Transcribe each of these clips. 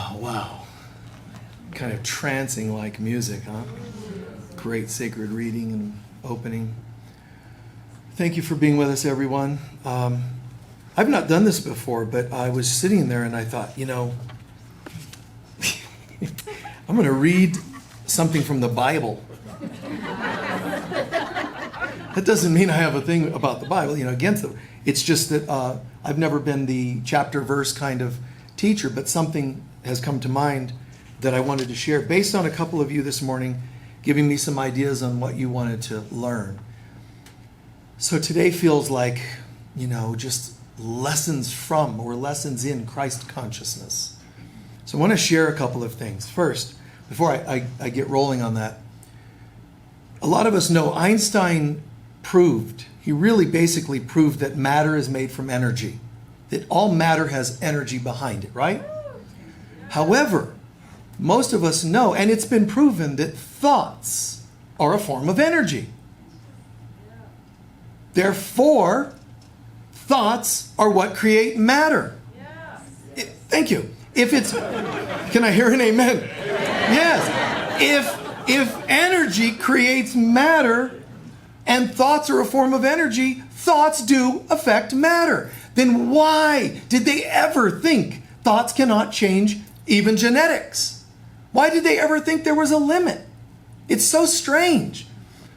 Oh, wow. Kind of trancing like music, huh? Great sacred reading and opening. Thank you for being with us, everyone. I've not done this before, but I was sitting there and I thought, I'm going to read something from the Bible. That doesn't mean I have a thing about the Bible, against it. It's just that I've never been the chapter verse kind of teacher, but something has come to mind that I wanted to share based on a couple of you this morning giving me some ideas on what you wanted to learn. So today feels like, just lessons from or lessons in Christ consciousness. So I want to share a couple of things. First, before I get rolling on that, a lot of us know Einstein he really basically proved that matter is made from energy, that all matter has energy behind it, right? However, most of us know, and it's been proven, that thoughts are a form of energy. Therefore, thoughts are what create matter. Thank you. Can I hear an amen? Yes. If energy creates matter and thoughts are a form of energy, thoughts do affect matter. Then why did they ever think thoughts cannot change even genetics? Why did they ever think there was a limit? It's so strange.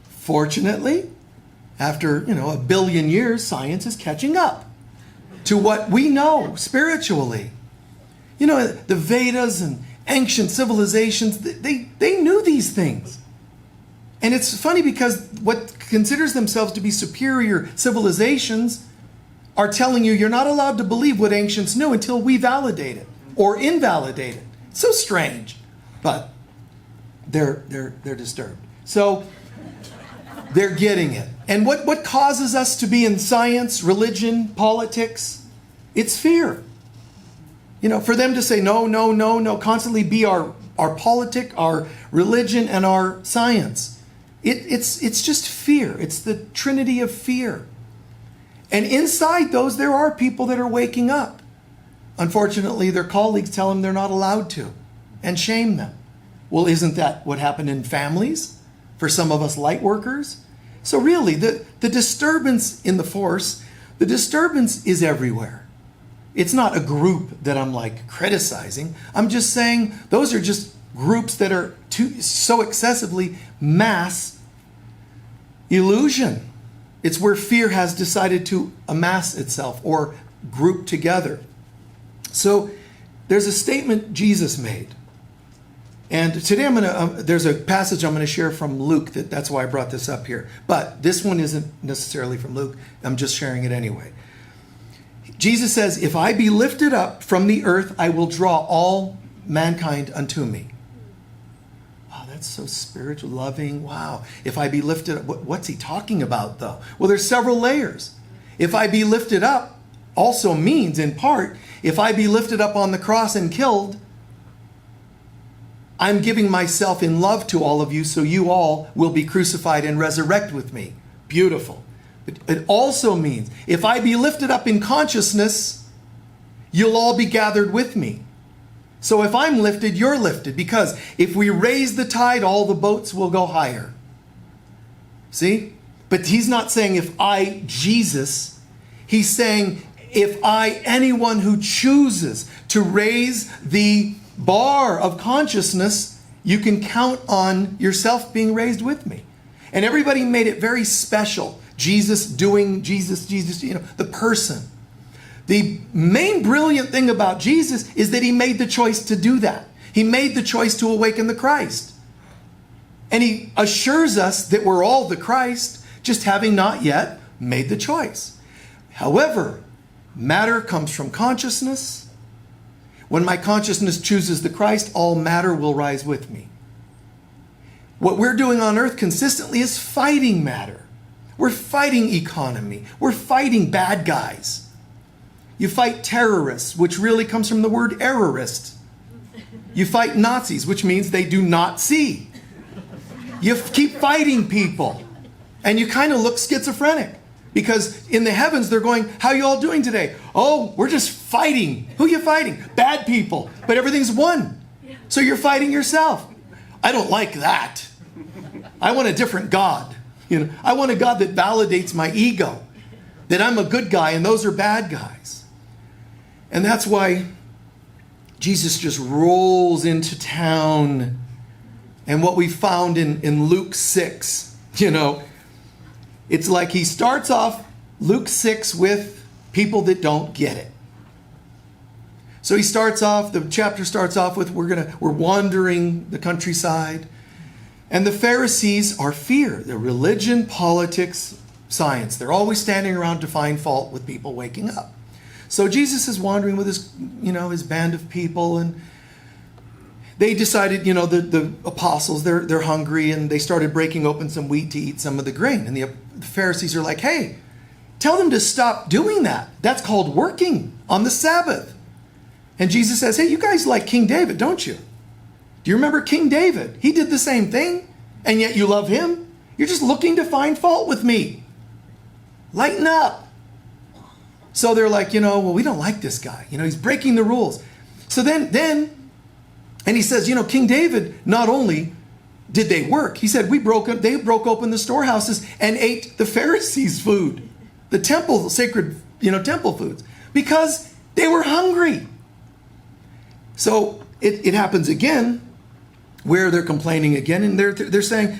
Fortunately, after, 1 billion years, science is catching up to what we know spiritually. The Vedas and ancient civilizations, they knew these things. And it's funny because what considers themselves to be superior civilizations are telling you you're not allowed to believe what ancients knew until we validate it or invalidate it. It's so strange. But they're disturbed. So they're getting it. And what causes us to be in science, religion, politics? It's fear. For them to say no, constantly be our politic, our religion, and our science. It's just fear. It's the trinity of fear. And inside those, there are people that are waking up. Unfortunately, their colleagues tell them they're not allowed to and shame them. Well, isn't that what happened in families for some of us light workers? So really, the disturbance in the force, the disturbance is everywhere. It's not a group that I'm criticizing. I'm just saying those are just groups that are so excessively mass illusion. It's where fear has decided to amass itself or group together. So there's a statement Jesus made. And today there's a passage I'm going to share from Luke. That's why I brought this up here. But this one isn't necessarily from Luke. I'm just sharing it anyway. Jesus says, "If I be lifted up from the earth, I will draw all mankind unto me." Wow, that's so spiritual, loving. Wow. If I be lifted up, what's he talking about though? Well, there's several layers. If I be lifted up also means, in part, if I be lifted up on the cross and killed, I'm giving myself in love to all of you, so you all will be crucified and resurrect with me. Beautiful. But it also means, if I be lifted up in consciousness, you'll all be gathered with me. So if I'm lifted, you're lifted. Because if we raise the tide, all the boats will go higher. See? But he's not saying if I, Jesus, he's saying if I, anyone who chooses to raise the bar of consciousness, you can count on yourself being raised with me. And everybody made it very special. Jesus doing Jesus, the person. The main brilliant thing about Jesus is that he made the choice to do that. He made the choice to awaken the Christ. And he assures us that we're all the Christ, just having not yet made the choice. However, matter comes from consciousness. When my consciousness chooses the Christ, all matter will rise with me. What we're doing on earth consistently is fighting matter. We're fighting economy. We're fighting bad guys. You fight terrorists, which really comes from the word errorist. You fight Nazis, which means they do not see. You keep fighting people, and you kind of look schizophrenic. Because in the heavens, they're going, how you all doing today? Oh, we're just fighting. Who are you fighting? Bad people. But everything's one. So you're fighting yourself. I don't like that. I want a different God. I want a God that validates my ego. That I'm a good guy and those are bad guys. And that's why Jesus just rolls into town. And what we found in Luke 6, it's like he starts off Luke 6 with people that don't get it. So the chapter starts off with, we're wandering the countryside. And the Pharisees are fear. They're religion, politics, science. They're always standing around to find fault with people waking up. So Jesus is wandering with his band of people, and they decided, the apostles, they're hungry, and they started breaking open some wheat to eat some of the grain. And the Pharisees are like, hey, tell them to stop doing that. That's called working on the Sabbath. And Jesus says, hey, you guys like King David, don't you? Do you remember King David? He did the same thing, and yet you love him. You're just looking to find fault with me. Lighten up. So they're like, well, we don't like this guy. He's breaking the rules. So then, and he says, King David, not only did they work, he said, they broke open the storehouses and ate the Pharisees' food, the temple, sacred, temple foods, because they were hungry. So it happens again where they're complaining again, and they're saying,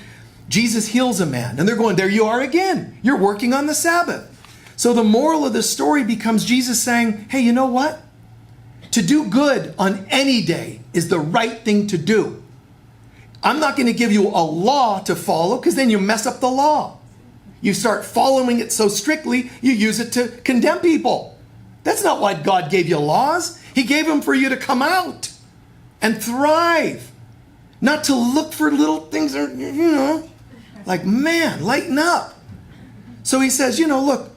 Jesus heals a man. And they're going, there you are again. You're working on the Sabbath. So the moral of the story becomes Jesus saying, hey, you know what? To do good on any day is the right thing to do. I'm not going to give you a law to follow, because then you mess up the law. You start following it so strictly, you use it to condemn people. That's not why God gave you laws. He gave them for you to come out and thrive. Not to look for little things, like, man, lighten up. So he says, look,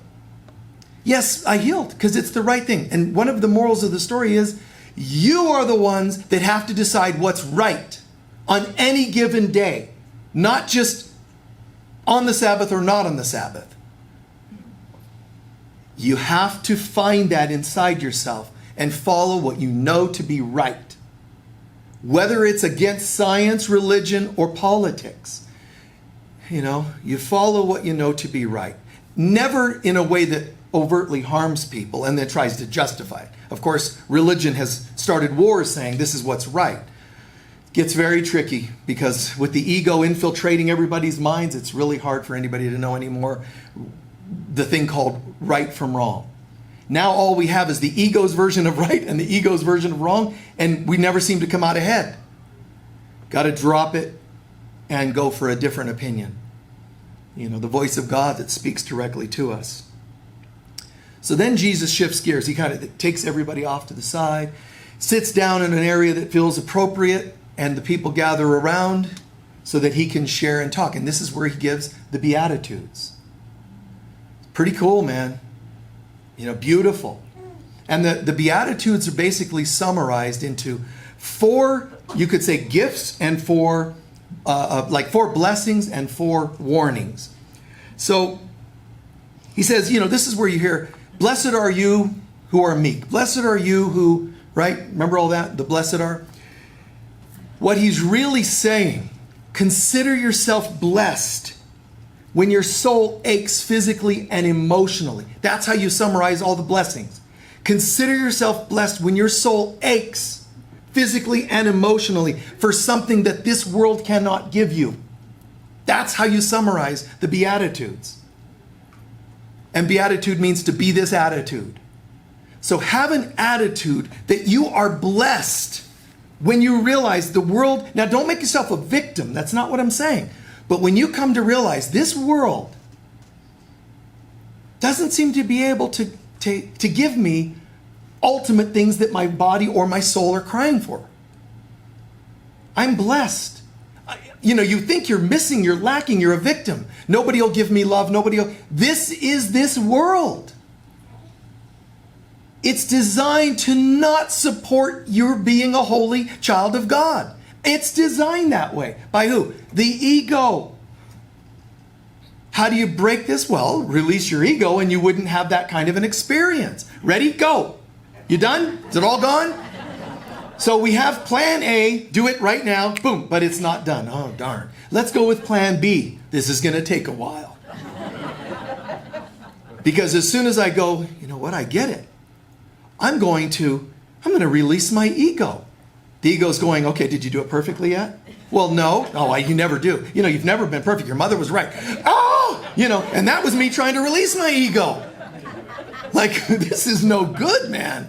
yes, I healed because it's the right thing. And one of the morals of the story is you are the ones that have to decide what's right on any given day, not just on the Sabbath or not on the Sabbath. You have to find that inside yourself and follow what you know to be right. Whether it's against science, religion, or politics. You follow what you know to be right. Never in a way that overtly harms people and then tries to justify it. Of course, religion has started wars saying this is what's right. It gets very tricky because with the ego infiltrating everybody's minds, it's really hard for anybody to know anymore the thing called right from wrong. Now all we have is the ego's version of right and the ego's version of wrong, and we never seem to come out ahead. Got to drop it and go for a different opinion. The voice of God that speaks directly to us. So then Jesus shifts gears. He kind of takes everybody off to the side, sits down in an area that feels appropriate, and the people gather around so that he can share and talk. And this is where he gives the Beatitudes. Pretty cool, man. Beautiful. And the Beatitudes are basically summarized into 4, you could say, gifts and 4 blessings and 4 warnings. So he says, this is where you hear, blessed are you who are meek. Blessed are you who, right? Remember all that? The blessed are. What he's really saying, consider yourself blessed when your soul aches physically and emotionally. That's how you summarize all the blessings. Consider yourself blessed when your soul aches physically and emotionally for something that this world cannot give you. That's how you summarize the Beatitudes. And beatitude means to be this attitude. So have an attitude that you are blessed when you realize the world. Now don't make yourself a victim. That's not what I'm saying. But when you come to realize this world doesn't seem to be able to give me ultimate things that my body or my soul are crying for. I'm blessed. You think you're missing, you're lacking, you're a victim. Nobody will give me love. This is this world. It's designed to not support your being a holy child of God. It's designed that way. By who? The ego. How do you break this? Well, release your ego and you wouldn't have that kind of an experience. Ready? Go. You done? Is it all gone? So we have plan A, do it right now, boom, but it's not done. Oh, darn. Let's go with plan B. This is going to take a while. Because as soon as I go, you know what, I get it. I'm going to release my ego. The ego's going, okay, did you do it perfectly yet? Well, no. Oh, you never do. You've never been perfect. Your mother was right. Oh, and that was me trying to release my ego. Like, this is no good, man.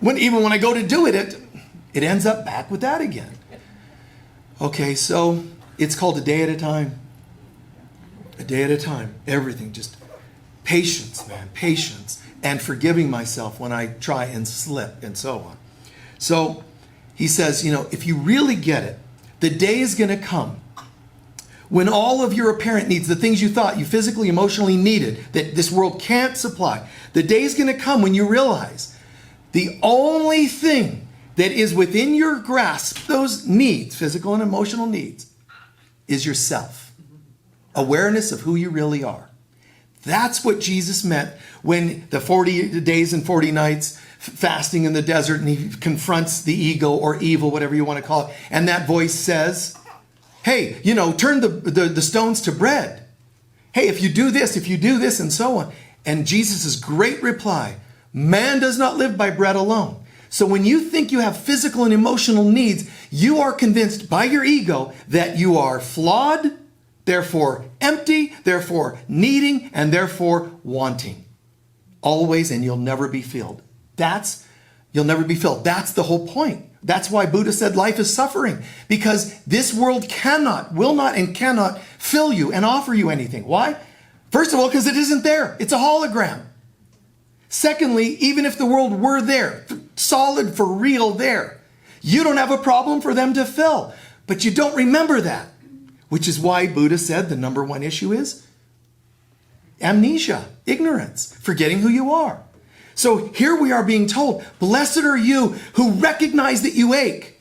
Even when I go to do it ends up back with that again. Okay, so it's called a day at a time. A day at a time. Everything, just patience, man, patience. And forgiving myself when I try and slip and so on. So he says, if you really get it, the day is going to come when all of your apparent needs, the things you thought you physically, emotionally needed, that this world can't supply, the day is going to come when you realize the only thing that is within your grasp, those needs, physical and emotional needs, is yourself. Awareness of who you really are. That's what Jesus meant when the 40 days and 40 nights fasting in the desert, and he confronts the ego or evil, whatever you want to call it. And that voice says, hey, turn the stones to bread. Hey, if you do this, and so on. And Jesus' great reply, man does not live by bread alone. So when you think you have physical and emotional needs, you are convinced by your ego that you are flawed, therefore empty, therefore needing, and therefore wanting. Always, and you'll never be filled. You'll never be filled. That's the whole point. That's why Buddha said life is suffering. Because this world will not, and cannot fill you and offer you anything. Why? First of all, because it isn't there. It's a hologram. Secondly, even if the world were there, solid, for real there, you don't have a problem for them to fill. But you don't remember that. Which is why Buddha said the number one issue is amnesia, ignorance, forgetting who you are. So here we are being told, blessed are you who recognize that you ache.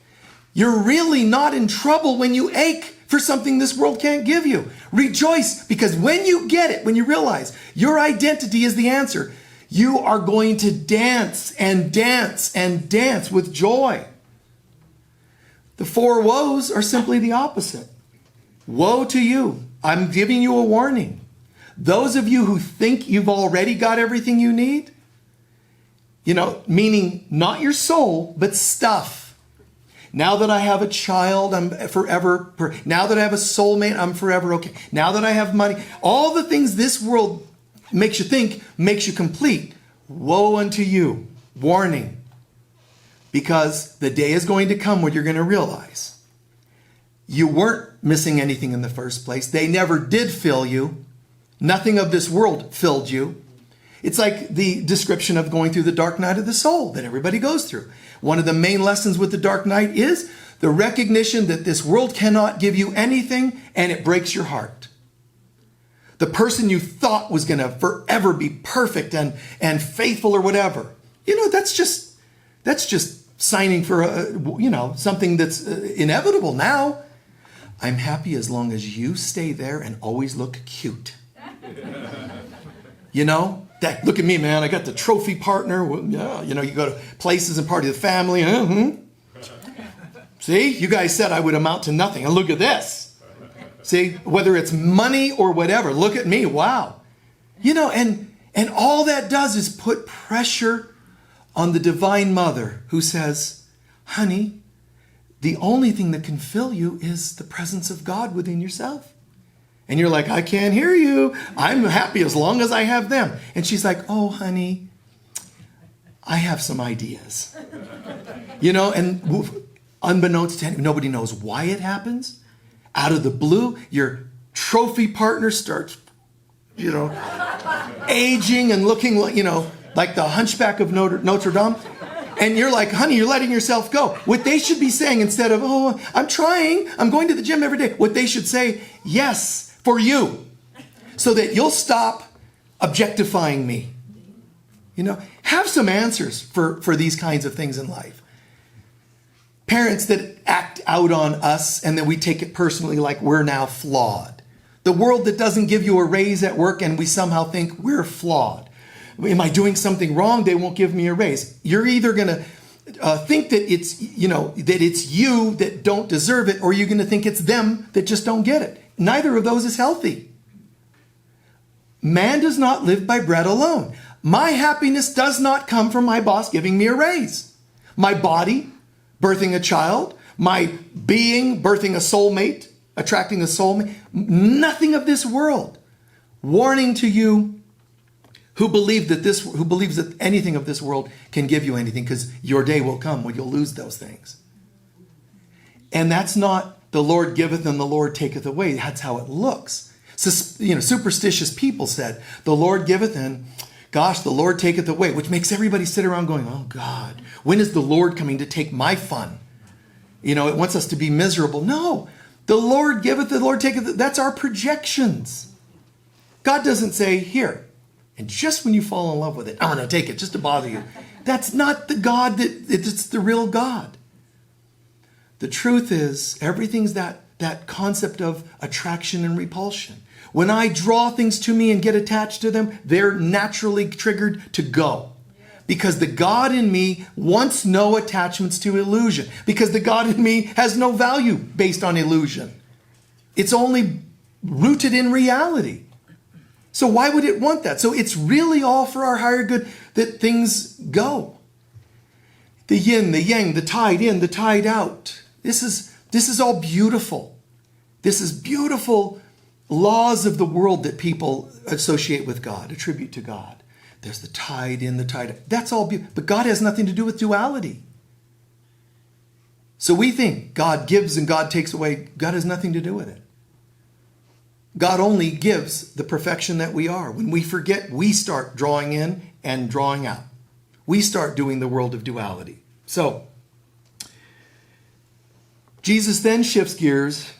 You're really not in trouble when you ache for something this world can't give you. Rejoice, because when you get it, when you realize your identity is the answer, you are going to dance and dance and dance with joy. The four woes are simply the opposite. Woe to you. I'm giving you a warning. Those of you who think you've already got everything you need, meaning not your soul, but stuff. Now that I have a child, I'm forever. Now that I have a soulmate, I'm forever okay. Now that I have money, all the things this world makes you think, makes you complete. Woe unto you. Warning. Because the day is going to come when you're going to realize you weren't missing anything in the first place. They never did fill you. Nothing of this world filled you. It's like the description of going through the dark night of the soul that everybody goes through. One of the main lessons with the dark night is the recognition that this world cannot give you anything, and it breaks your heart. The person you thought was going to forever be perfect and faithful or whatever, that's just signing for something that's inevitable now. I'm happy as long as you stay there and always look cute. Look at me, man. I got the trophy partner. You go to places and party with the family. See, you guys said I would amount to nothing. And look at this. See, whether it's money or whatever, look at me. Wow. And all that does is put pressure on the Divine Mother who says, honey, the only thing that can fill you is the presence of God within yourself. And you're like, I can't hear you. I'm happy as long as I have them. And she's like, oh, honey, I have some ideas. And unbeknownst to him, nobody knows why it happens. Out of the blue, your trophy partner starts, aging and looking like the hunchback of Notre Dame. And you're like, honey, you're letting yourself go. What they should be saying instead of, oh, I'm trying, I'm going to the gym every day. What they should say, yes, for you. So that you'll stop objectifying me. Have some answers for these kinds of things in life. Parents that act out on us and then we take it personally like we're now flawed. The world that doesn't give you a raise at work and we somehow think we're flawed. Am I doing something wrong? They won't give me a raise. You're either going to think that it's, that it's you that don't deserve it, or you're going to think it's them that just don't get it. Neither of those is healthy. Man does not live by bread alone. My happiness does not come from my boss giving me a raise. My body birthing a child, my being birthing a soulmate, attracting a soulmate, nothing of this world. Warning to you who believes that anything of this world can give you anything, because your day will come when you'll lose those things. And that's not the Lord giveth and the Lord taketh away. That's how it looks. So, superstitious people said, the Lord giveth and gosh, the Lord taketh away, which makes everybody sit around going, oh God, when is the Lord coming to take my fun? It wants us to be miserable. No, the Lord giveth, the Lord taketh. That's our projections. God doesn't say, here, and just when you fall in love with it, I'm going to take it just to bother you. That's not the God it's the real God. The truth is, everything's that concept of attraction and repulsion. When I draw things to me and get attached to them, they're naturally triggered to go. Because the God in me wants no attachments to illusion. Because the God in me has no value based on illusion. It's only rooted in reality. So why would it want that? So it's really all for our higher good that things go. The yin, the yang, the tide in, the tide out. This is all beautiful. This is beautiful laws of the world that people associate with God, attribute to God. There's the tide in, the tide out. That's all beautiful. But God has nothing to do with duality. So we think God gives and God takes away. God has nothing to do with it. God only gives the perfection that we are. When we forget, we start drawing in and drawing out. We start doing the world of duality. So, Jesus then shifts gears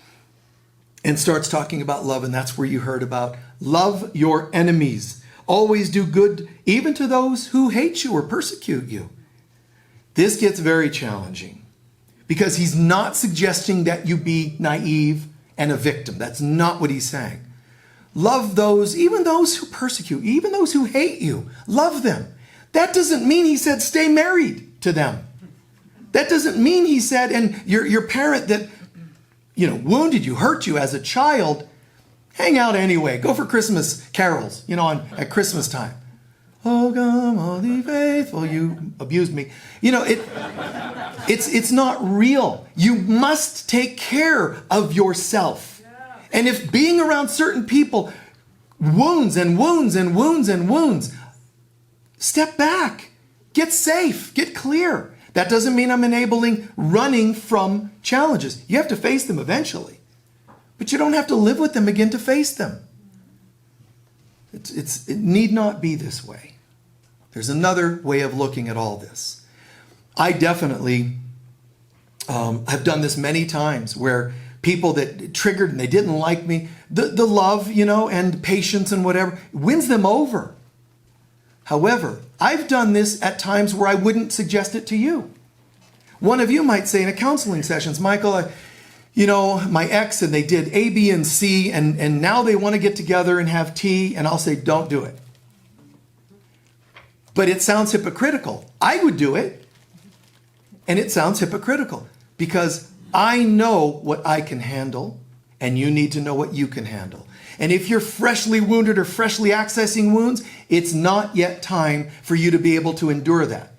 and starts talking about love, and that's where you heard about love your enemies. Always do good, even to those who hate you or persecute you. This gets very challenging because he's not suggesting that you be naive and a victim. That's not what he's saying. Love those, even those who persecute, even those who hate you. Love them. That doesn't mean he said stay married to them. That doesn't mean he said, and your parent that wounded you, hurt you as a child, hang out anyway. Go for Christmas carols, at Christmas time. Oh, come all the faithful, you abused me. It's not real. You must take care of yourself. And if being around certain people wounds and wounds and wounds and wounds, step back. Get safe. Get clear. That doesn't mean I'm enabling running from challenges. You have to face them eventually. But you don't have to live with them again to face them. It need not be this way. There's another way of looking at all this. I definitely have done this many times where people that triggered and they didn't like me, the love, and patience and whatever, wins them over. However, I've done this at times where I wouldn't suggest it to you. One of you might say in a counseling sessions, Michael, my ex, and they did A, B, and C, and now they want to get together and have tea, and I'll say, don't do it. But it sounds hypocritical. I would do it, and it sounds hypocritical because I know what I can handle, and you need to know what you can handle. And if you're freshly wounded or freshly accessing wounds, it's not yet time for you to be able to endure that.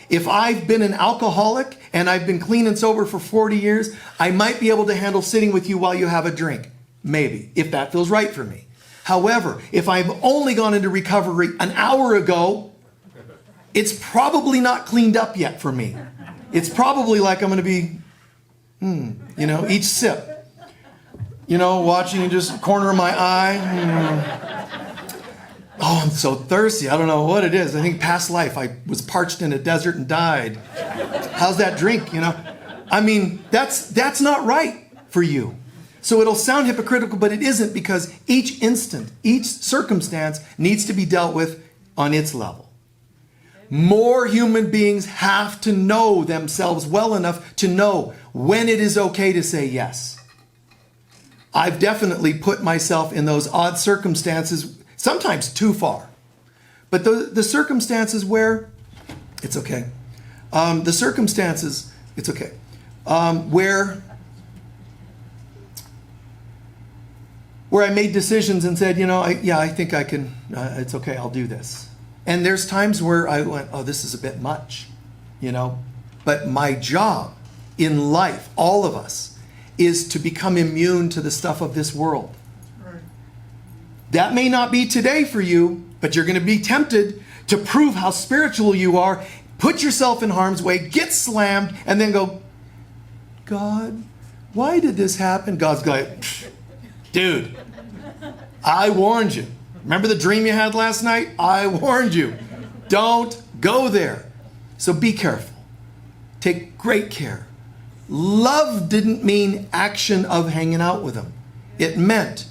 If I've been an alcoholic and I've been clean and sober for 40 years, I might be able to handle sitting with you while you have a drink. Maybe, if that feels right for me. However, if I've only gone into recovery an hour ago, it's probably not cleaned up yet for me. It's probably like I'm going to be, each sip. Watching just corner of my eye. Oh, I'm so thirsty. I don't know what it is. I think past life I was parched in a desert and died. How's that drink, That's not right for you. So it'll sound hypocritical, but it isn't, because each instant, each circumstance needs to be dealt with on its level. More human beings have to know themselves well enough to know when it is okay to say yes. I've definitely put myself in those odd circumstances, sometimes too far. But the circumstances where it's okay. The circumstances, it's okay. Where I made decisions and said, I think I can, it's okay, I'll do this. And there's times where I went, oh, this is a bit much, But my job in life, all of us, is to become immune to the stuff of this world. Right. That may not be today for you, but you're going to be tempted to prove how spiritual you are. Put yourself in harm's way, get slammed, and then go, God, why did this happen? God's going, dude, I warned you. Remember the dream you had last night? I warned you. Don't go there. So be careful. Take great care. Love didn't mean action of hanging out with them. It meant,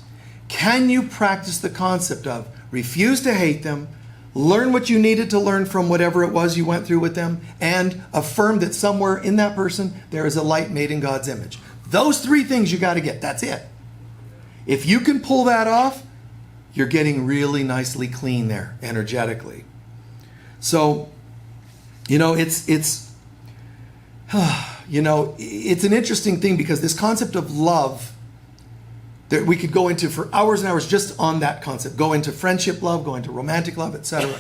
can you practice the concept of refuse to hate them, learn what you needed to learn from whatever it was you went through with them, and affirm that somewhere in that person there is a light made in God's image. Those three things you got to get. That's it. If you can pull that off, you're getting really nicely clean there, energetically. So, it's an interesting thing, because this concept of love that we could go into for hours and hours just on that concept, go into friendship love, go into romantic love, etc.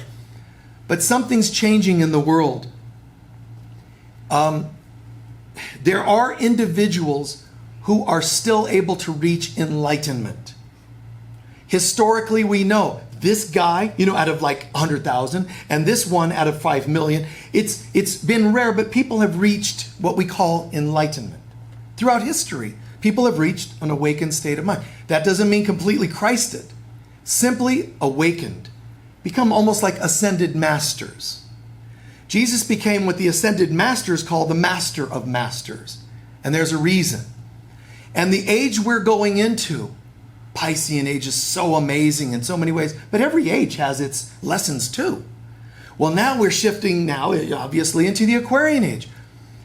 But something's changing in the world. There are individuals who are still able to reach enlightenment. Historically, we know this guy, out of like 100,000, and this one out of 5 million, it's been rare, but people have reached what we call enlightenment. Throughout history, people have reached an awakened state of mind. That doesn't mean completely Christed. Simply awakened. Become almost like ascended masters. Jesus became what the ascended masters call the master of masters. And there's a reason. And the age we're going into, Piscean age, is so amazing in so many ways, but every age has its lessons too. Well, now we're shifting obviously into the Aquarian age.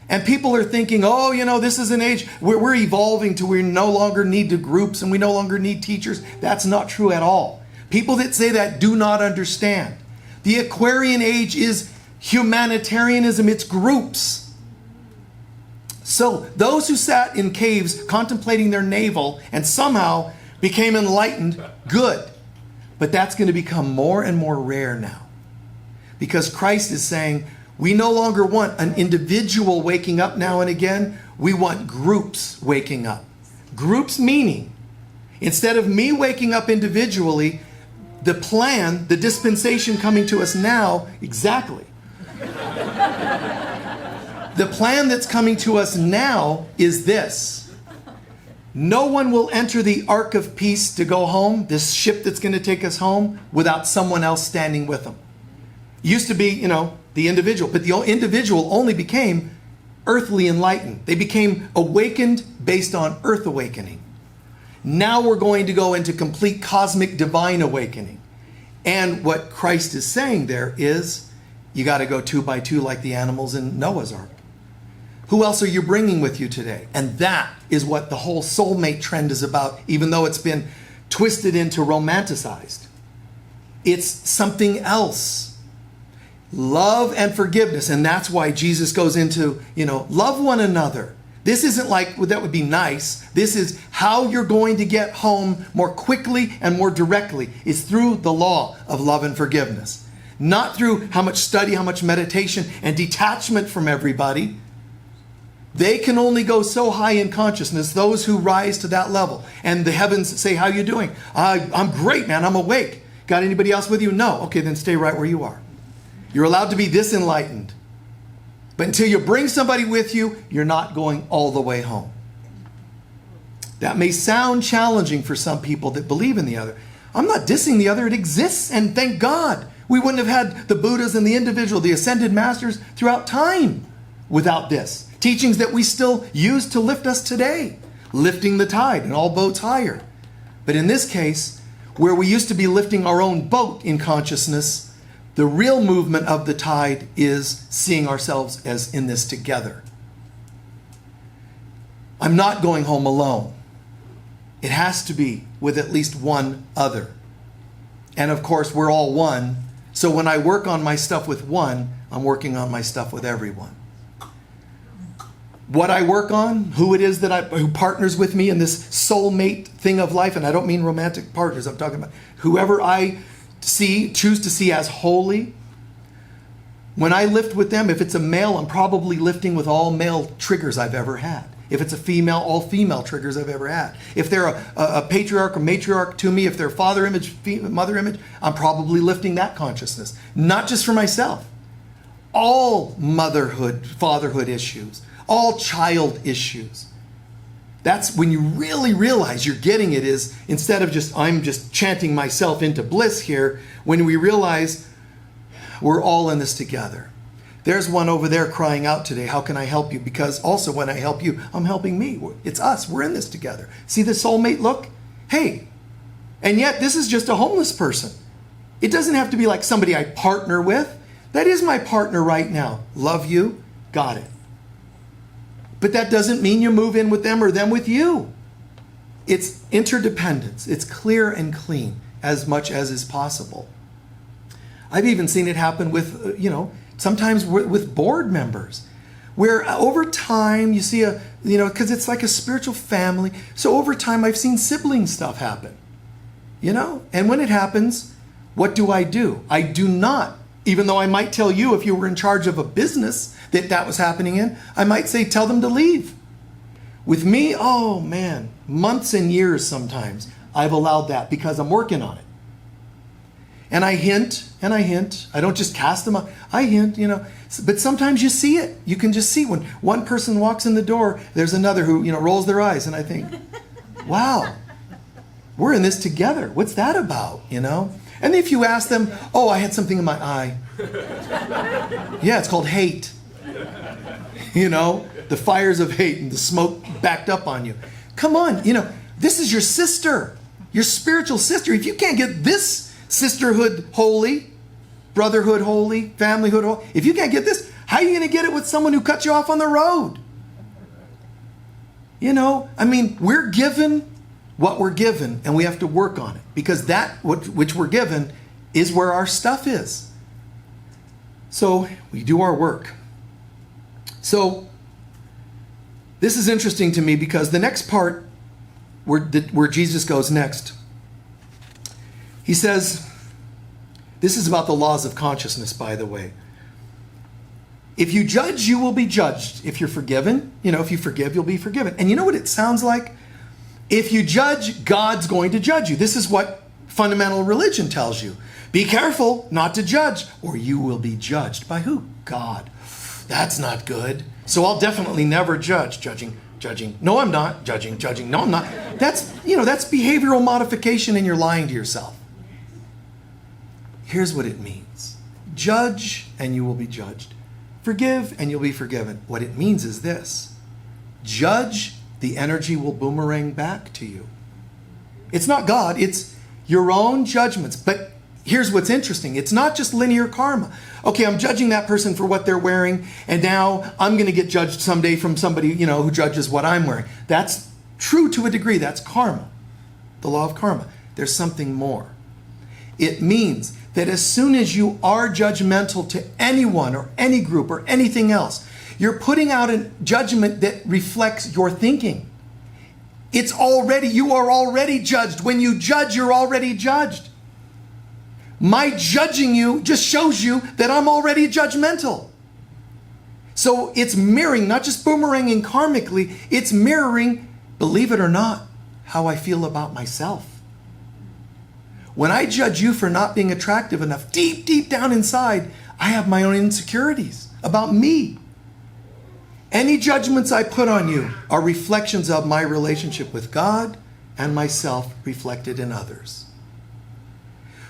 And people are thinking, this is an age where we're evolving to we no longer need to groups and we no longer need teachers. That's not true at all. People that say that do not understand. The Aquarian age is humanitarianism. It's groups. So those who sat in caves contemplating their navel and somehow became enlightened, good. But that's going to become more and more rare now. Because Christ is saying, we no longer want an individual waking up now and again. We want groups waking up. Groups meaning, instead of me waking up individually, the plan, the dispensation coming to us now, exactly. The plan that's coming to us now is this. No one will enter the Ark of Peace to go home, this ship that's going to take us home, without someone else standing with them. Used to be, the individual, but the individual only became earthly enlightened. They became awakened based on earth awakening. Now we're going to go into complete cosmic divine awakening. And what Christ is saying there is, you got to go 2 by 2 like the animals in Noah's Ark. Who else are you bringing with you today? And that is what the whole soulmate trend is about, even though it's been twisted into romanticized. It's something else. Love and forgiveness. And that's why Jesus goes into, love one another. This isn't like, that would be nice. This is how you're going to get home more quickly and more directly. Is through the law of love and forgiveness. Not through how much study, how much meditation, and detachment from everybody. They can only go so high in consciousness, those who rise to that level. And the heavens say, how you doing? I'm great, man. I'm awake. Got anybody else with you? No. Okay, then stay right where you are. You're allowed to be this enlightened. But until you bring somebody with you, you're not going all the way home. That may sound challenging for some people that believe in the other. I'm not dissing the other. It exists, and thank God. We wouldn't have had the Buddhas and the individual, the ascended masters throughout time without this. Teachings that we still use to lift us today. Lifting the tide and all boats higher. But in this case, where we used to be lifting our own boat in consciousness, the real movement of the tide is seeing ourselves as in this together. I'm not going home alone. it has to be with at least one other. And of course, we're all one. So when I work on my stuff with one, I'm working on my stuff with everyone. What I work on, who it is who partners with me in this soulmate thing of life, and I don't mean romantic partners, I'm talking about whoever I choose to see as holy. When I lift with them, if it's a male, I'm probably lifting with all male triggers I've ever had. If it's a female, all female triggers I've ever had. If they're a patriarch or matriarch to me, if they're father image, mother image, I'm probably lifting that consciousness. Not just for myself. All motherhood, fatherhood issues. All child issues. That's when you really realize you're getting it, is instead of I'm just chanting myself into bliss here, when we realize we're all in this together. There's one over there crying out today, how can I help you? Because also when I help you, I'm helping me. It's us. We're in this together. See the soulmate look? Hey, and yet this is just a homeless person. It doesn't have to be like somebody I partner with. That is my partner right now. Love you. Got it. But that doesn't mean you move in with them or them with you. It's interdependence. It's clear and clean as much as is possible. I've even seen it happen with, sometimes with board members, where over time you see because it's like a spiritual family. So over time I've seen sibling stuff happen, and when it happens, what do? I do not, even though I might tell you if you were in charge of a business that was happening in, I might say, tell them to leave. With me, oh man, months and years sometimes I've allowed that because I'm working on it. And I hint, and I hint. I don't just cast them out. I hint, But sometimes you see it. You can just see when one person walks in the door, there's another who, rolls their eyes. And I think, wow, we're in this together. What's that about, And if you ask them, oh, I had something in my eye. Yeah, it's called hate. The fires of hate and the smoke backed up on you. Come on, this is your sister, your spiritual sister. If you can't get this sisterhood holy, brotherhood holy, familyhood holy, if you can't get this, how are you going to get it with someone who cut you off on the road? We're given what we're given, and we have to work on it, because that which we're given is where our stuff is. So we do our work. So this is interesting to me, because the next part where Jesus goes next, he says, this is about the laws of consciousness, by the way. If you judge, you will be judged. If you're forgiven, if you forgive, you'll be forgiven. And you know what it sounds like? If you judge, God's going to judge you. This is what fundamental religion tells you. Be careful not to judge, or you will be judged. By who? God. That's not good. So I'll definitely never judge. Judging. No, I'm not. Judging. No, I'm not. That's behavioral modification, and you're lying to yourself. Here's what it means. Judge, and you will be judged. Forgive, and you'll be forgiven. What it means is this. Judge, the energy will boomerang back to you. It's not God, it's your own judgments. But here's what's interesting. It's not just linear karma. Okay, I'm judging that person for what they're wearing, and now I'm going to get judged someday from somebody, who judges what I'm wearing. That's true to a degree. That's karma, the law of karma. There's something more. It means that as soon as you are judgmental to anyone or any group or anything else, you're putting out a judgment that reflects your thinking. You are already judged. When you judge, you're already judged. My judging you just shows you that I'm already judgmental. So it's mirroring, not just boomeranging karmically, it's mirroring, believe it or not, how I feel about myself. When I judge you for not being attractive enough, deep, deep down inside, I have my own insecurities about me. Any judgments I put on you are reflections of my relationship with God and myself reflected in others.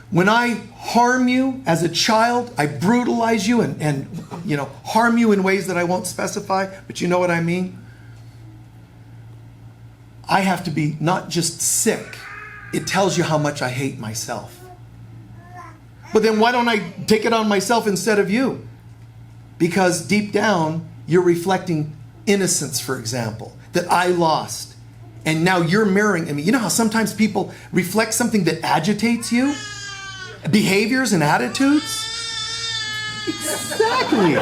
When I harm you as a child, I brutalize you and harm you in ways that I won't specify, but you know what I mean? I have to be not just sick. It tells you how much I hate myself. But then why don't I take it on myself instead of you? Because deep down, you're reflecting innocence, for example, that I lost. And now you're mirroring. I mean, you know how sometimes people reflect something that agitates you? Behaviors and attitudes? Exactly.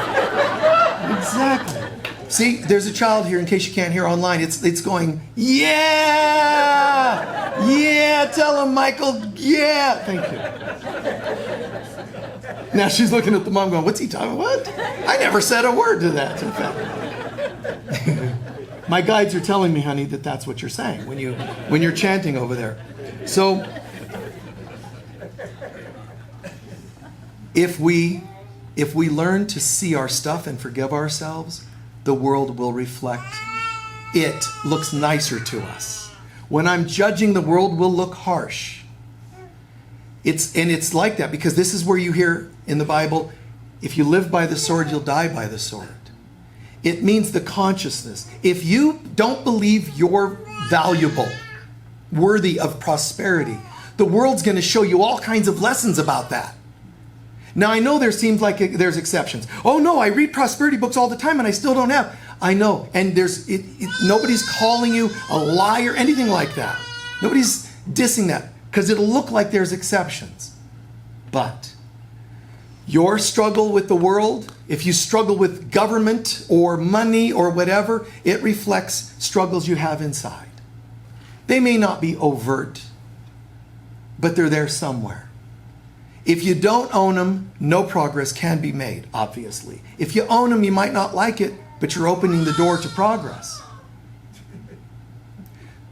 Exactly. See, there's a child here, in case you can't hear online. It's going, yeah! Yeah, tell him, Michael, yeah! Thank you. Now she's looking at the mom going, what's he talking, what? I never said a word to that, in fact. My guides are telling me, honey, that that's what you're saying when you're chanting over there. So, if we learn to see our stuff and forgive ourselves, the world will reflect. It looks nicer to us. When I'm judging, the world will look harsh. It's like that because this is where you hear in the Bible, if you live by the sword, you'll die by the sword. It means the consciousness. If you don't believe you're valuable, worthy of prosperity, the world's going to show you all kinds of lessons about that. Now, I know there seems like there's exceptions. Oh, no, I read prosperity books all the time and I still don't have. I know. And nobody's calling you a liar, anything like that. Nobody's dissing that because it'll look like there's exceptions. But your struggle with the world, if you struggle with government or money or whatever, it reflects struggles you have inside. They may not be overt, but they're there somewhere. If you don't own them, no progress can be made, obviously. If you own them, you might not like it, but you're opening the door to progress.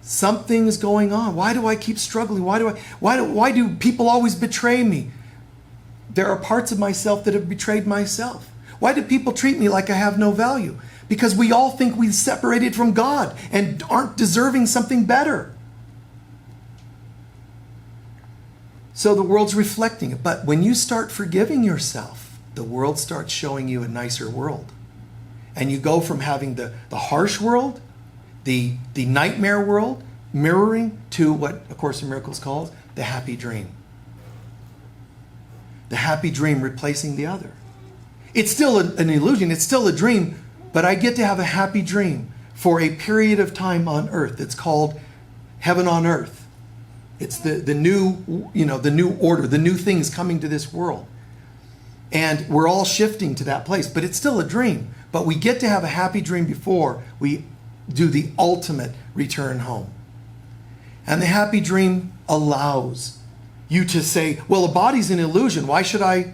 Something's going on. Why do I keep struggling? Why do people always betray me? There are parts of myself that have betrayed myself. Why do people treat me like I have no value? Because we all think we separated from God and aren't deserving something better. So the world's reflecting it. But when you start forgiving yourself, the world starts showing you a nicer world. And you go from having the harsh world, the nightmare world, mirroring to what A Course in Miracles calls the happy dream. The happy dream replacing the other. It's still an illusion, it's still a dream, but I get to have a happy dream for a period of time on earth. It's called heaven on earth. It's the new, the new order, the new things coming to this world. And we're all shifting to that place, but it's still a dream. But we get to have a happy dream before we do the ultimate return home. And the happy dream allows you to say, well, a body's an illusion. Why should I,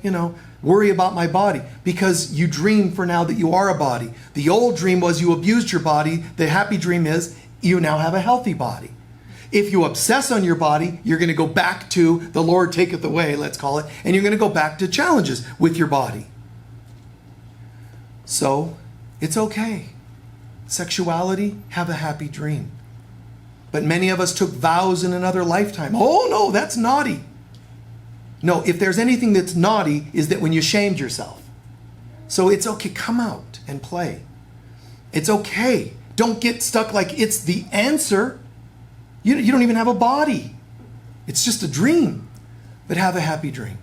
worry about my body? Because you dream for now that you are a body. The old dream was you abused your body. The happy dream is you now have a healthy body. If you obsess on your body, you're going to go back to the Lord taketh away, let's call it, and you're going to go back to challenges with your body. So, it's okay. Sexuality, have a happy dream. But many of us took vows in another lifetime. Oh no, that's naughty. No, if there's anything that's naughty, is that when you shamed yourself. So it's okay, come out and play. It's okay. Don't get stuck like it's the answer. You don't even have a body. It's just a dream. But have a happy dream.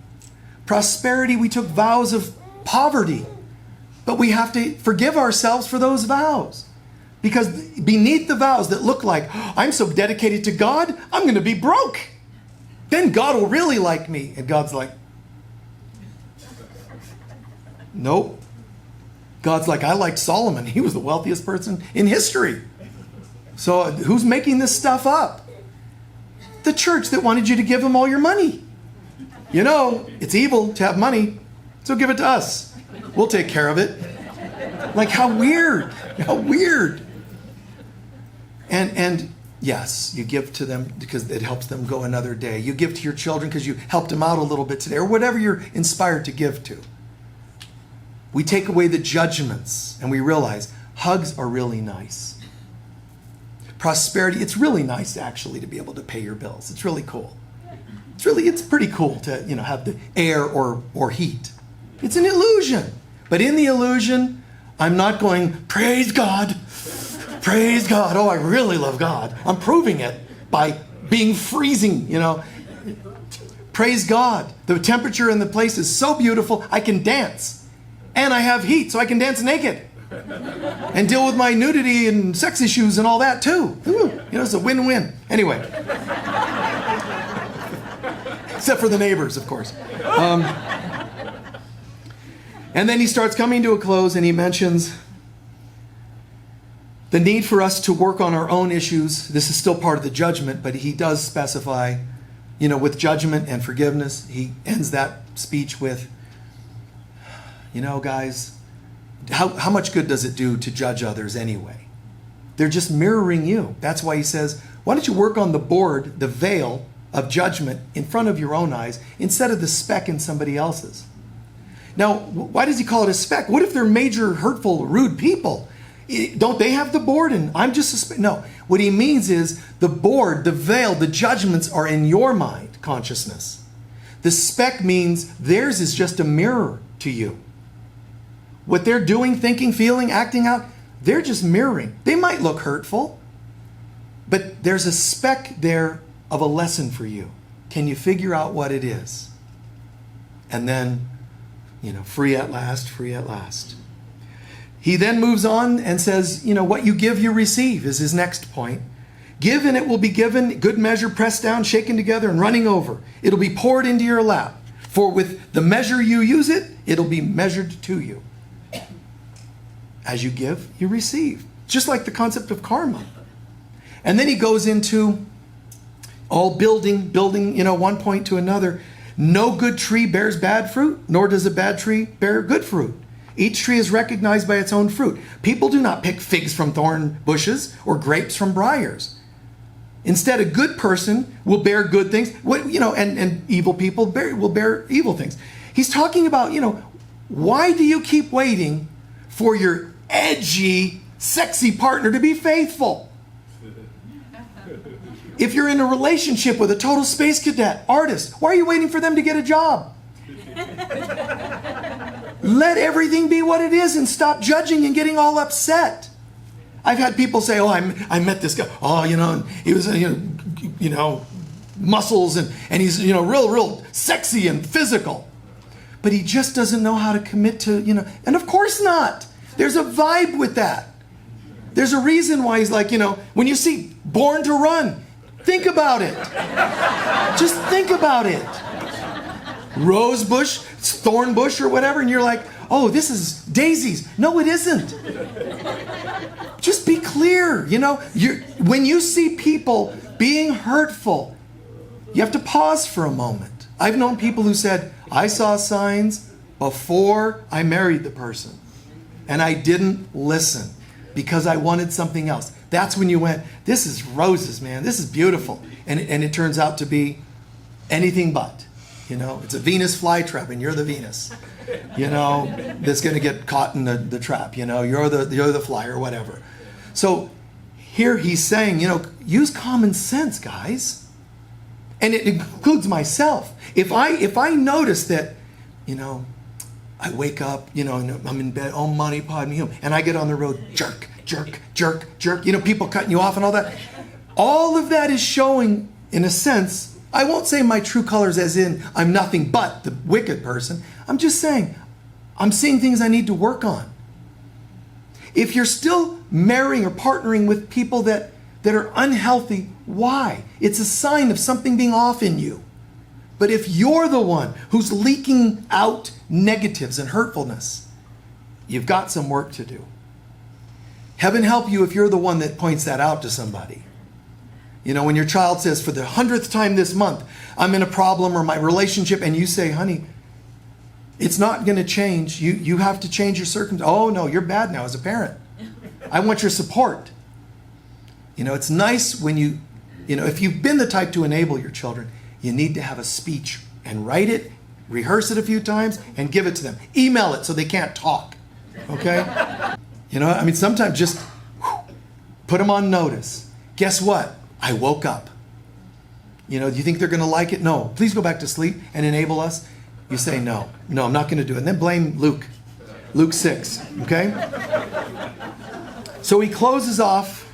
Prosperity, we took vows of poverty. But we have to forgive ourselves for those vows. Because beneath the vows that look like, I'm so dedicated to God, I'm going to be broke. Then God will really like me. And God's like, nope. God's like, I liked Solomon. He was the wealthiest person in history. So who's making this stuff up? The church that wanted you to give them all your money. It's evil to have money, so give it to us. We'll take care of it. Like, how weird. How weird. And yes, you give to them because it helps them go another day. You give to your children because you helped them out a little bit today, or whatever you're inspired to give to. We take away the judgments and we realize hugs are really nice. Prosperity, it's really nice actually to be able to pay your bills. It's really cool. It's pretty cool to, have the air or heat. It's an illusion. But in the illusion, I'm not going, praise God. Praise God. Oh, I really love God. I'm proving it by being freezing, Praise God. The temperature in the place is so beautiful, I can dance. And I have heat, so I can dance naked. And deal with my nudity and sex issues and all that too. Ooh, it's a win-win. Anyway. Except for the neighbors, of course. And then he starts coming to a close and he mentions the need for us to work on our own issues. This is still part of the judgment, but he does specify, with judgment and forgiveness. He ends that speech with, guys, how much good does it do to judge others anyway? They're just mirroring you. That's why he says, why don't you work on the board, the veil of judgment in front of your own eyes instead of the speck in somebody else's? Now, why does he call it a speck? What if they're major, hurtful, rude people? Don't they have the board and I'm just a speck? No. What he means is the board, the veil, the judgments are in your mind consciousness. The speck means theirs is just a mirror to you. What they're doing, thinking, feeling, acting out, they're just mirroring. They might look hurtful, but there's a speck there of a lesson for you. Can you figure out what it is? And then, free at last, free at last. He then moves on and says, what you give, you receive is his next point. Give and it will be given, good measure, pressed down, shaken together, and running over. It'll be poured into your lap. For with the measure you use it, it'll be measured to you. As you give, you receive. Just like the concept of karma. And then he goes into all building, one point to another. No good tree bears bad fruit, nor does a bad tree bear good fruit. Each tree is recognized by its own fruit. People do not pick figs from thorn bushes or grapes from briars. Instead, a good person will bear good things, and evil people will bear evil things. He's talking about, why do you keep waiting for your edgy, sexy partner to be faithful? If you're in a relationship with a total space cadet, artist, why are you waiting for them to get a job? Let everything be what it is and stop judging and getting all upset. I've had people say, I met this guy. He was, muscles and he's, real sexy and physical. But he just doesn't know how to commit to, and of course not. There's a vibe with that. There's a reason why he's like, when you see Born to Run, think about it. Just think about it. Rose bush, thorn bush or whatever, and you're like, oh, this is daisies. No, it isn't. Just be clear, when you see people being hurtful, you have to pause for a moment. I've known people who said, I saw signs before I married the person, and I didn't listen because I wanted something else. That's when you went, this is roses, man. This is beautiful. And it turns out to be anything but. It's a Venus flytrap, and you're the Venus. That's going to get caught in the trap. You're the fly or whatever. So here he's saying, use common sense, guys. And it includes myself. If I notice that, I wake up, and I'm in bed, oh, money, pod me, and I get on the road, jerk, jerk, jerk, jerk, people cutting you off and all that. All of that is showing, in a sense, I won't say my true colors as in I'm nothing but the wicked person. I'm just saying I'm seeing things I need to work on. If you're still marrying or partnering with people that are unhealthy, why? It's a sign of something being off in you. But if you're the one who's leaking out negatives and hurtfulness, you've got some work to do. Heaven help you if you're the one that points that out to somebody. When your child says, for the 100th time this month, I'm in a problem or my relationship, and you say, honey, it's not going to change. You have to change your circumstances. Oh, no, you're bad now as a parent. I want your support. It's nice when if you've been the type to enable your children, you need to have a speech and write it, rehearse it a few times, and give it to them. Email it so they can't talk. Okay? Sometimes just put them on notice. Guess what? I woke up. Do you think they're going to like it? No. Please go back to sleep and enable us. You say, no, I'm not going to do it. And then blame Luke. Luke 6. Okay? So he closes off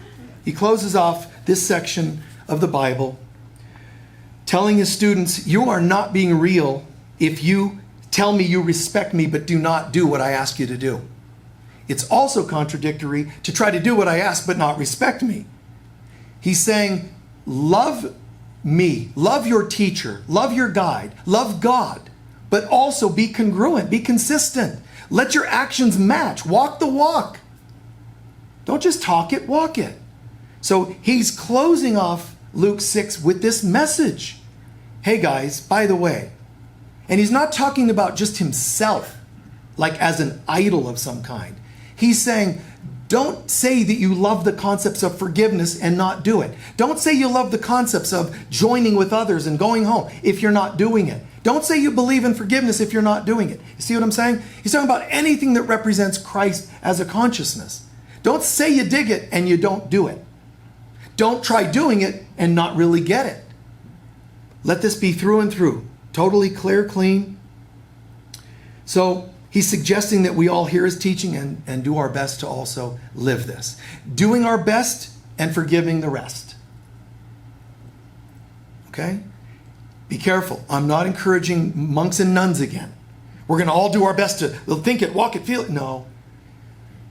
this section of the Bible telling his students, you are not being real if you tell me you respect me but do not do what I ask you to do. it's also contradictory to try to do what I ask but not respect me. He's saying, love me, love your teacher, love your guide, love God, but also be congruent, be consistent. Let your actions match. Walk the walk. Don't just talk it, walk it. So he's closing off Luke 6 with this message. Hey guys, by the way, and he's not talking about just himself, like as an idol of some kind. He's saying, don't say that you love the concepts of forgiveness and not do it. Don't say you love the concepts of joining with others and going home if you're not doing it. Don't say you believe in forgiveness if you're not doing it. You see what I'm saying? He's talking about anything that represents Christ as a consciousness. Don't say you dig it and you don't do it. Don't try doing it and not really get it. Let this be through and through. Totally clear, clean. So he's suggesting that we all hear his teaching and do our best to also live this. Doing our best and forgiving the rest. Okay? Be careful. I'm not encouraging monks and nuns again. We're going to all do our best to think it, walk it, feel it. No.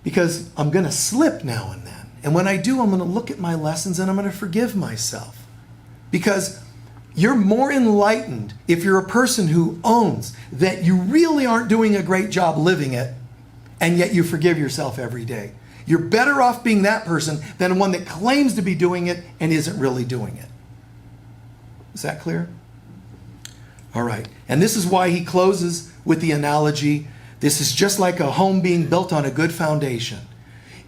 Because I'm going to slip now and then. And when I do, I'm going to look at my lessons and I'm going to forgive myself. Because you're more enlightened if you're a person who owns that you really aren't doing a great job living it, and yet you forgive yourself every day. You're better off being that person than one that claims to be doing it and isn't really doing it. Is that clear? All right. And this is why he closes with the analogy, this is just like a home being built on a good foundation.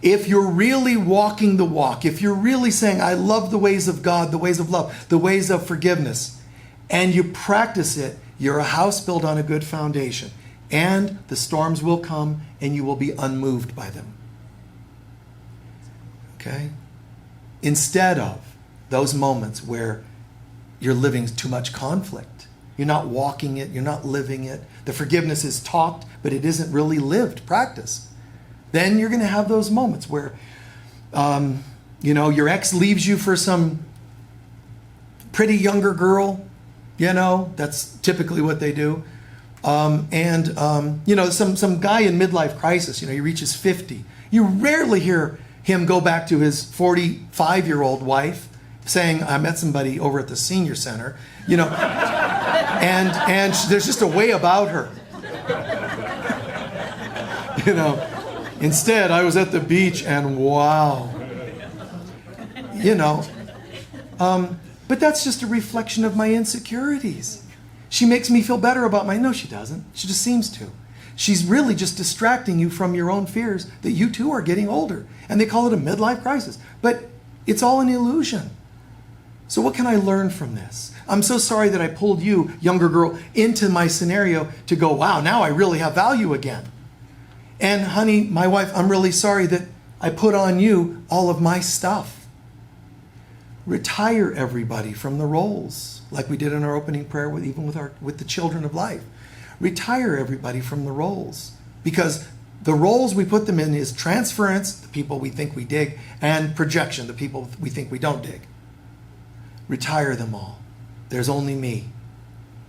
If you're really walking the walk, if you're really saying, I love the ways of God, the ways of love, the ways of forgiveness, and you practice it, you're a house built on a good foundation. And the storms will come and you will be unmoved by them. Okay? Instead of those moments where you're living too much conflict. You're not walking it, you're not living it. The forgiveness is talked, but it isn't really lived, practice. Then you're going to have those moments where, your ex leaves you for some pretty younger girl. That's typically what they do. Some guy in midlife crisis, he reaches 50. You rarely hear him go back to his 45-year-old wife saying, I met somebody over at the senior center, and there's just a way about her. Instead, I was at the beach and wow. But that's just a reflection of my insecurities. She makes me feel better about no, she doesn't. She just seems to. She's really just distracting you from your own fears that you too are getting older. And they call it a midlife crisis. But it's all an illusion. So what can I learn from this? I'm so sorry that I pulled you, younger girl, into my scenario to go, wow, now I really have value again. And honey, my wife, I'm really sorry that I put on you all of my stuff. Retire everybody from the roles, like we did in our opening prayer with the children of life. Retire everybody from the roles. Because the roles we put them in is transference, the people we think we dig, and projection, the people we think we don't dig. Retire them all. There's only me.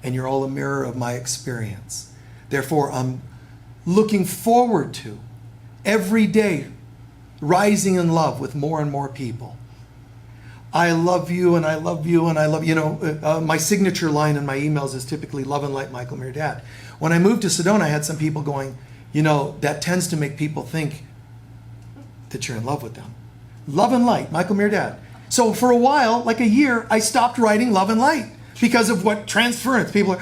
And you're all a mirror of my experience. Therefore, I'm looking forward to every day rising in love with more and more people. I love you and I love you and I love my signature line in my emails is typically love and light, Michael Mirdad. When I moved to Sedona, I had some people going, that tends to make people think that you're in love with them. Love and light, Michael Mirdad. So for a while, like a year, I stopped writing love and light because of what transference. People are,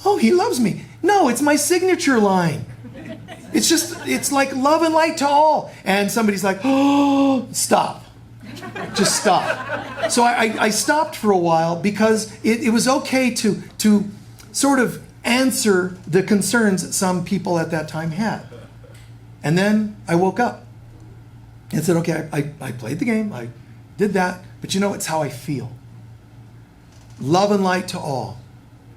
oh, he loves me. No, it's my signature line. It's like love and light to all. And somebody's like, oh, stop. Just stop. So I stopped for a while because it was okay to sort of answer the concerns that some people at that time had. And then I woke up and said, okay, I played the game. I did that. But it's how I feel. Love and light to all.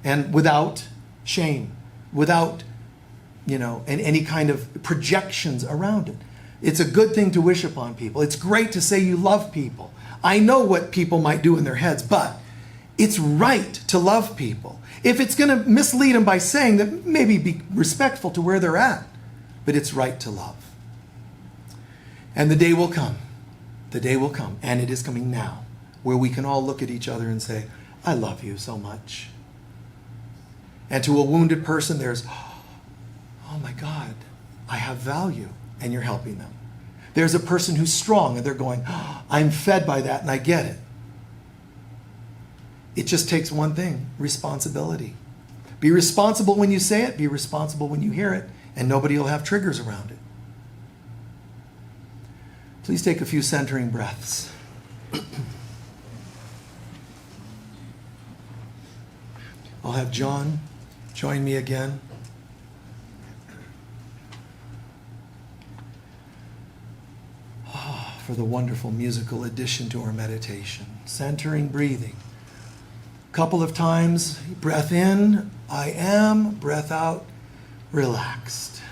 And without shame. Without and any kind of projections around it. It's a good thing to wish upon people. It's great to say you love people. I know what people might do in their heads, but it's right to love people. If it's going to mislead them by saying that, maybe be respectful to where they're at, but it's right to love. And the day will come. The day will come, and it is coming now, where we can all look at each other and say, I love you so much. And to a wounded person, there's, oh my God, I have value, and you're helping them. There's a person who's strong, and they're going, oh, I'm fed by that, and I get it. It just takes one thing, responsibility. Be responsible when you say it, be responsible when you hear it, and nobody will have triggers around it. Please take a few centering breaths. I'll have John join me again. For the wonderful musical addition to our meditation. Centering, breathing. Couple of times, breath in, I am, breath out, relaxed.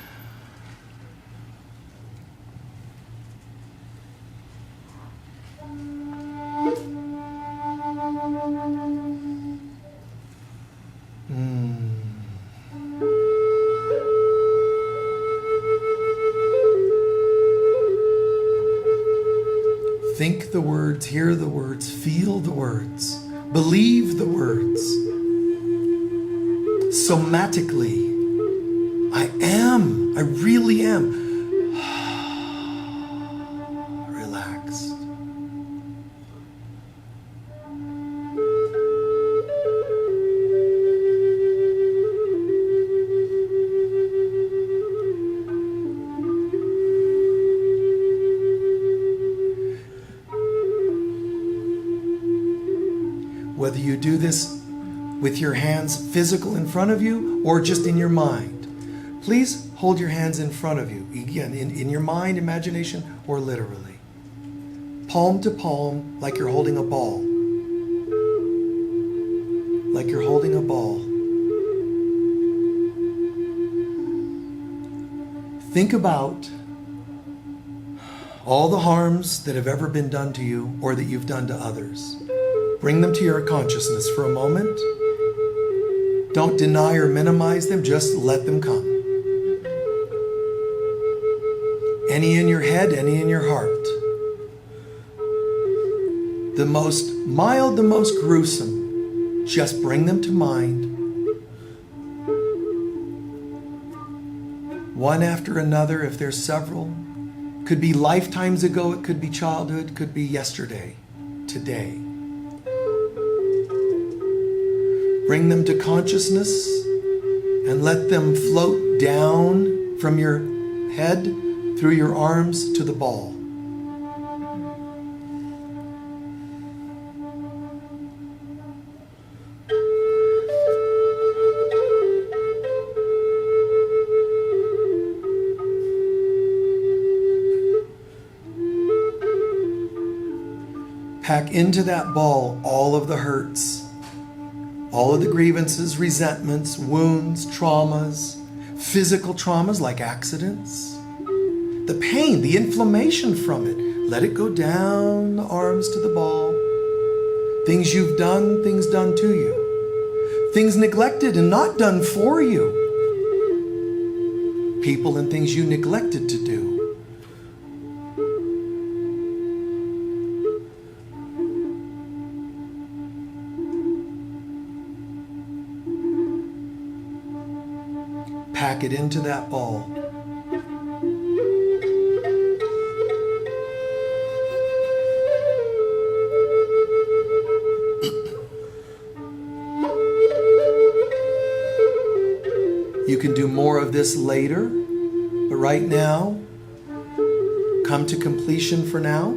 Think the words, hear the words, feel the words, believe the words. Somatically, I am, I really am. Relaxed. Whether you do this with your hands physical in front of you or just in your mind, please hold your hands in front of you. Again, in your mind, imagination, or literally. Palm to palm, like you're holding a ball. Like you're holding a ball. Think about all the harms that have ever been done to you or that you've done to others. Bring them to your consciousness for a moment. Don't deny or minimize them, just let them come. Any in your head, any in your heart. The most mild, the most gruesome, just bring them to mind. One after another, if there's several. Could be lifetimes ago, it could be childhood, could be yesterday, today. Bring them to consciousness and let them float down from your head through your arms to the ball. Pack into that ball all of the hurts. All of the grievances, resentments, wounds, traumas, physical traumas like accidents, the pain, the inflammation from it. Let it go down the arms to the ball. Things you've done, things done to you. Things neglected and not done for you. People and things you neglected to do. Pack it into that ball. You can do more of this later, but right now, come to completion for now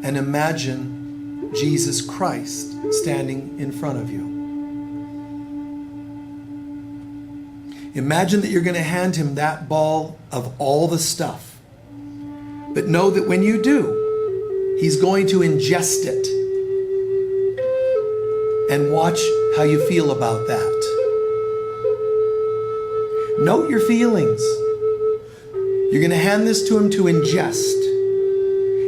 and imagine Jesus Christ standing in front of you. Imagine that you're going to hand him that ball of all the stuff. But know that when you do, he's going to ingest it. And watch how you feel about that. Note your feelings. You're going to hand this to him to ingest.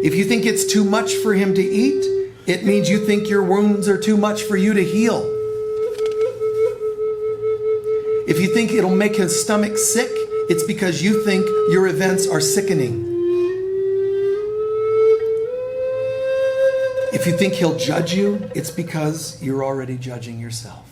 If you think it's too much for him to eat, it means you think your wounds are too much for you to heal. If you think it'll make his stomach sick, it's because you think your events are sickening. If you think he'll judge you, it's because you're already judging yourself.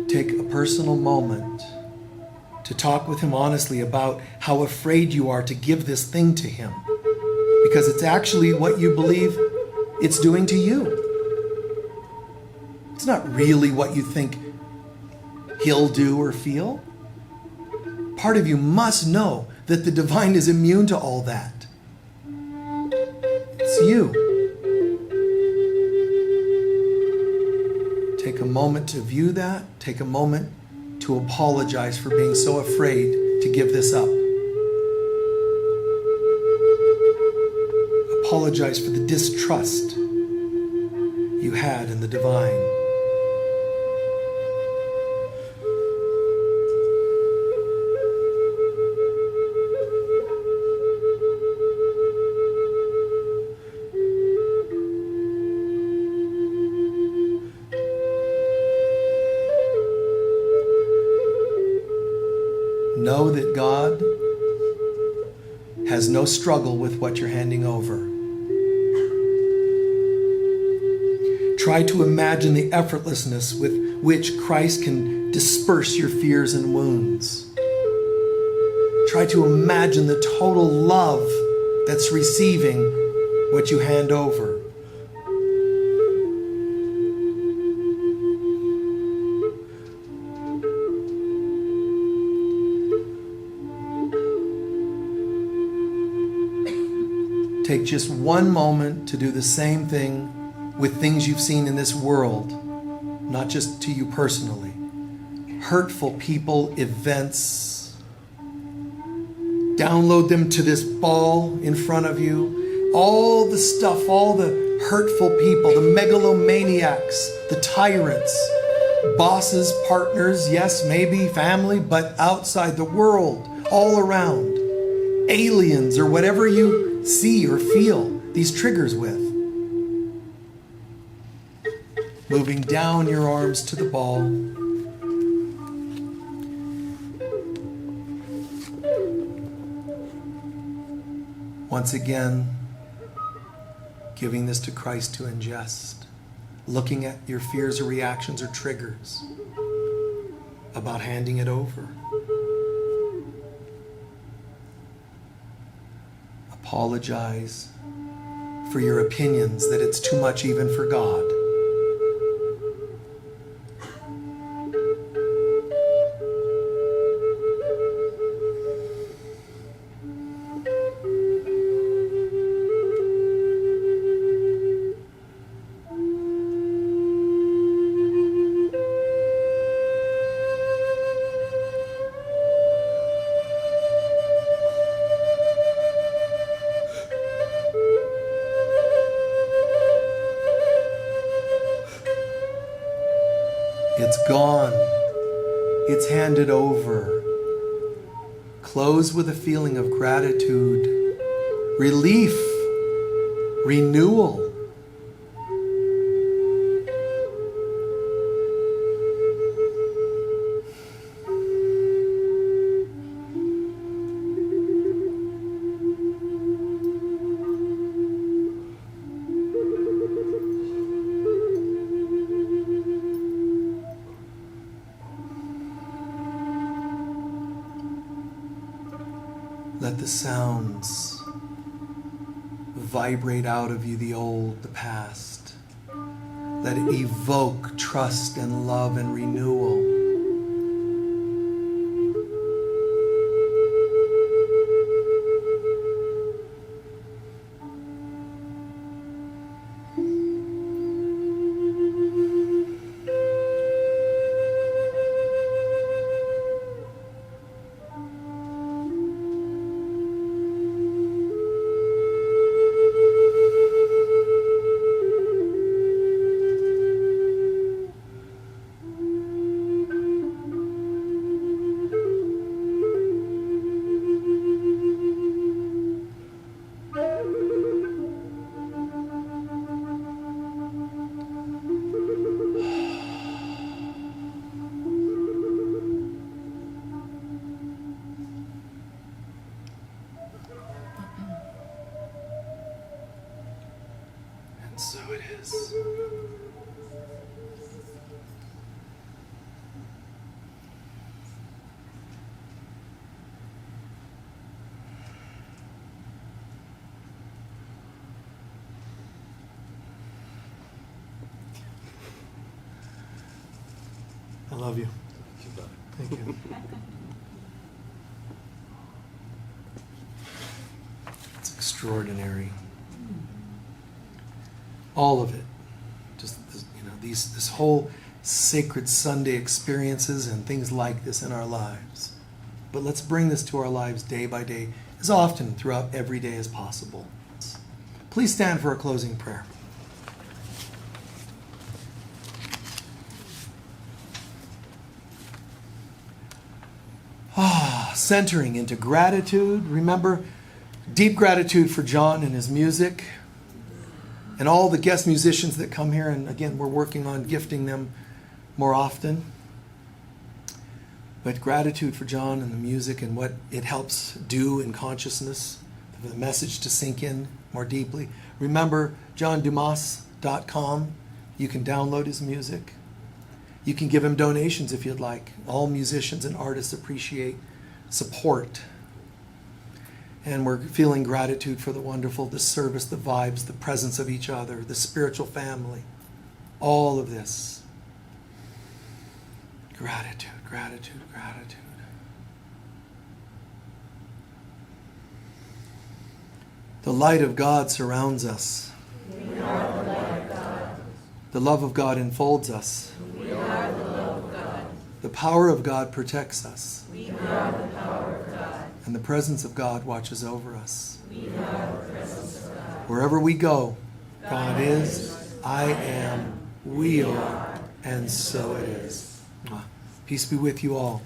Take a personal moment to talk with him honestly about how afraid you are to give this thing to him, because it's actually what you believe it's doing to you. It's not really what you think he'll do or feel. Part of you must know that the divine is immune to all that. It's you. Take a moment to view that. Take a moment to apologize for being so afraid to give this up. Apologize for the distrust you had in the divine. Know that God has no struggle with what you're handing over. Try to imagine the effortlessness with which Christ can disperse your fears and wounds. Try to imagine the total love that's receiving what you hand over. Take just one moment to do the same thing with things you've seen in this world, not just to you personally. Hurtful people, events. Download them to this ball in front of you. All the stuff, all the hurtful people, the megalomaniacs, the tyrants, bosses, partners, yes, maybe family, but outside the world, all around. Aliens or whatever you see or feel these triggers with. Moving down your arms to the ball. Once again, giving this to Christ to ingest. Looking at your fears or reactions or triggers about handing it over. Apologize for your opinions that it's too much even for God. It's gone. It's handed over. Close with a feeling of gratitude, relief, renewal. Let the sounds vibrate out of you, the old, the past. Let it evoke trust and love and renewal. So it is. I love you. Thank you. It's extraordinary. All of it. Just this whole sacred Sunday experiences and things like this in our lives. But let's bring this to our lives day by day, as often throughout every day as possible. Please stand for a closing prayer. Centering into gratitude. Remember, deep gratitude for John and his music and all the guest musicians that come here. And again, we're working on gifting them more often. But gratitude for John and the music and what it helps do in consciousness, for the message to sink in more deeply. Remember, johndumas.com. You can download his music. You can give him donations if you'd like. All musicians and artists appreciate support. And we're feeling gratitude for the service, the vibes, the presence of each other, the spiritual family. All of this. Gratitude, gratitude, gratitude. The light of God surrounds us. We are the light of God. The love of God enfolds us. We are the love of God. The power of God protects us. We are the power of God. And the presence of God watches over us. We are the presence of God. Wherever we go, God is, I am, we are, and so it is. Peace be with you all.